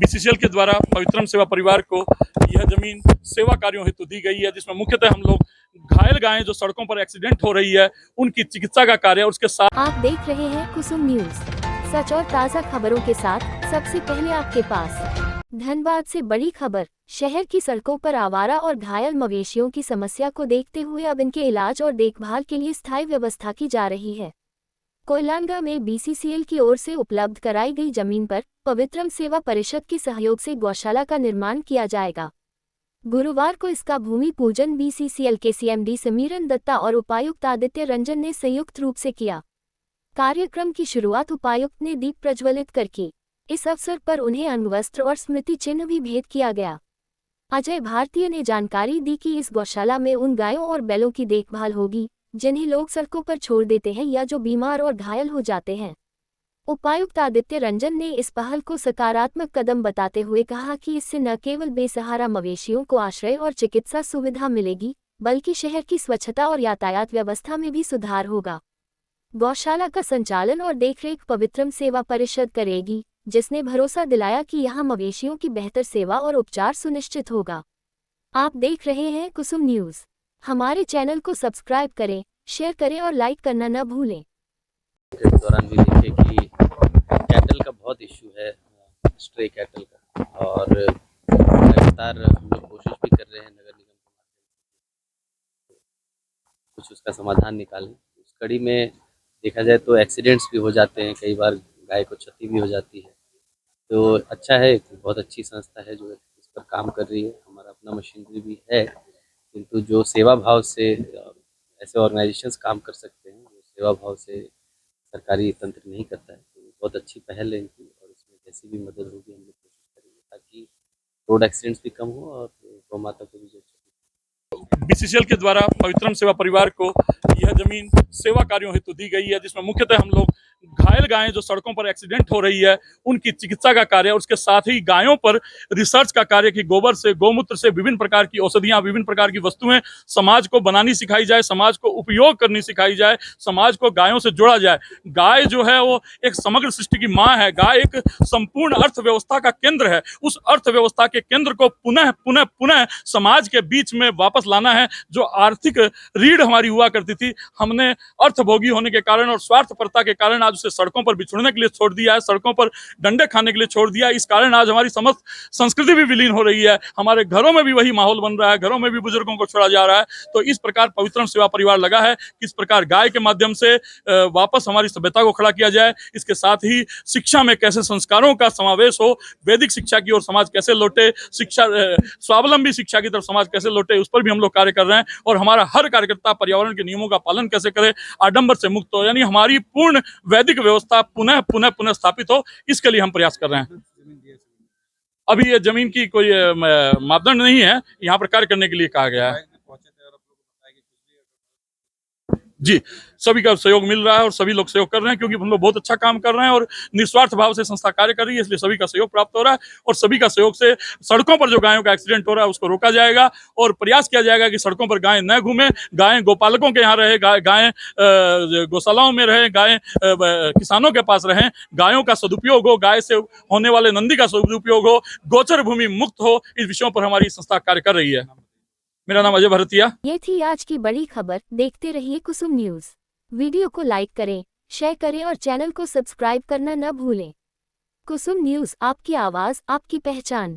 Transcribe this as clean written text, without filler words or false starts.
BCCL के द्वारा पवित्रम सेवा परिवार को यह जमीन सेवा कार्यों हेतु दी गई है, जिसमें मुख्यतः हम लोग घायल गायें जो सड़कों पर एक्सीडेंट हो रही है उनकी चिकित्सा का कार्य, उसके साथ आप देख रहे हैं कुसुम न्यूज, सच और ताज़ा खबरों के साथ सबसे पहले आपके पास। धनबाद से बड़ी खबर, शहर की सड़कों पर आवारा और घायल मवेशियों की समस्या को देखते हुए अब इनके इलाज और देखभाल के लिए स्थायी व्यवस्था की जा रही है। कोयलानगा में बीसीसीएल की ओर से उपलब्ध कराई गई जमीन पर पवित्रम सेवा परिषद के सहयोग से गौशाला का निर्माण किया जाएगा। गुरुवार को इसका भूमि पूजन बीसीसीएल के सीएमडी समीरन दत्ता और उपायुक्त आदित्य रंजन ने संयुक्त रूप से किया। कार्यक्रम की शुरुआत उपायुक्त ने दीप प्रज्वलित कर की। इस अवसर पर उन्हें अंगवस्त्र और स्मृति चिन्ह भी भेंट किया गया। अजय भारतीय ने जानकारी दी कि इस गौशाला में उन गायों और बैलों की देखभाल होगी जिन्हें लोग सड़कों पर छोड़ देते हैं या जो बीमार और घायल हो जाते हैं। उपायुक्त आदित्य रंजन ने इस पहल को सकारात्मक कदम बताते हुए कहा कि इससे न केवल बेसहारा मवेशियों को आश्रय और चिकित्सा सुविधा मिलेगी, बल्कि शहर की स्वच्छता और यातायात व्यवस्था में भी सुधार होगा। गौशाला का संचालन और देखरेख पवित्रम सेवा परिषद करेगी, जिसने भरोसा दिलाया कि यहां मवेशियों की बेहतर सेवा और उपचार सुनिश्चित होगा। आप देख रहे हैं कुसुम न्यूज। हमारे चैनल को सब्सक्राइब करें, शेयर करें और लाइक करना न भूलें। के दौरान भी देखे कि कैटल का बहुत इशू है, स्ट्रे कैटल का, और लगातार हम लोग कोशिश भी कर रहे हैं नगर निगम के माध्यम से कुछ उसका समाधान निकालें। उस कड़ी में देखा जाए तो एक्सीडेंट्स भी हो जाते हैं, कई बार गाय को क्षति भी हो जाती है। तो अच्छा है, बहुत अच्छी संस्था है जो इस पर काम कर रही है। हमारा अपना मशीनरी भी है, किंतु जो सेवा भाव से ऐसे ऑर्गेनाइजेशंस काम कर सकते हैं, जो सेवा भाव से सरकारी तंत्र नहीं करता है, तो बहुत अच्छी पहल है इनकी, और इसमें जैसी भी मदद होगी हम लोग कोशिश करेंगे ताकि रोड एक्सीडेंट्स भी कम हो और गौ माता को भी जो बीसीसीएल के द्वारा पवित्रम सेवा परिवार को यह जमीन सेवा कार्यों हेतु दी गई है, जिसमें मुख्यतः हम लोग घायल गायें जो सड़कों पर एक्सीडेंट हो रही है उनकी चिकित्सा का कार्य, उसके साथ ही गायों पर रिसर्च का कार्य कि गोबर से, गौमूत्र से विभिन्न प्रकार की औषधियां, विभिन्न प्रकार की वस्तुएं समाज को बनानी सिखाई जाए, समाज को उपयोग करनी सिखाई जाए, समाज को गायों से जोड़ा जाए। गाय जो है वो एक समग्र सृष्टि की माँ है। गाय एक संपूर्ण अर्थव्यवस्था का केंद्र है। उस अर्थव्यवस्था के केंद्र को पुनः पुनः पुनः समाज के बीच में वापस लाना है। जो आर्थिक रीढ़ हमारी हुआ करती थी, हमने अर्थभोगी होने के कारण और स्वार्थपरता के कारण आज उसे सड़कों पर बिछुड़ने के लिए छोड़ दिया है, सड़कों पर डंडे खाने के लिए छोड़ दिया है। इस कारण आज हमारी समस्त संस्कृति भी विलीन हो रही है। हमारे घरों में भी वही माहौल बन रहा है, घरों में भी बुजुर्गों को छोड़ा जा रहा है। तो इस प्रकार पवित्रम सेवा परिवार लगा है कि इस प्रकार गाय के माध्यम से वापस हमारी सभ्यता को खड़ा किया जाए। इसके साथ ही शिक्षा में कैसे संस्कारों का समावेश हो, वैदिक शिक्षा की ओर समाज कैसे लौटे, शिक्षा स्वावलंबी शिक्षा की तरफ समाज कैसे लौटे, उस पर भी हम लोग कार्य कर रहे हैं। और हमारा हर कार्यकर्ता पर्यावरण के नियमों का पालन कैसे करे, आडंबर से मुक्त हो, यानी हमारी पूर्ण वैदिक व्यवस्था पुनः पुनः पुनः स्थापित हो, इसके लिए हम प्रयास कर रहे हैं। अभी ये जमीन की कोई मापदंड नहीं है, यहाँ पर कार्य करने के लिए कहा गया है। जी, सभी का सहयोग मिल रहा है और सभी लोग सहयोग कर रहे हैं, क्योंकि हम लोग बहुत अच्छा काम कर रहे हैं और निस्वार्थ भाव से संस्था कार्य कर रही है, इसलिए सभी का सहयोग प्राप्त हो रहा है। और सभी का सहयोग से सड़कों पर जो गायों का एक्सीडेंट हो रहा है उसको रोका जाएगा और प्रयास किया जाएगा कि सड़कों पर गायें न घूमें, गायें गोपालकों के यहाँ रहे, गायें गौशालाओं में रहे, गायें किसानों के पास रहें, गायों का सदुपयोग हो, गाय से होने वाले नंदी का सदुपयोग हो, गोचर भूमि मुक्त हो। इस विषयों पर हमारी संस्था कार्य कर रही है। मेरा नाम अजय भारतीय। ये थी आज की बड़ी खबर। देखते रहिए कुसुम न्यूज। वीडियो को लाइक करें, शेयर करें और चैनल को सब्सक्राइब करना न भूलें। कुसुम न्यूज, आपकी आवाज, आपकी पहचान।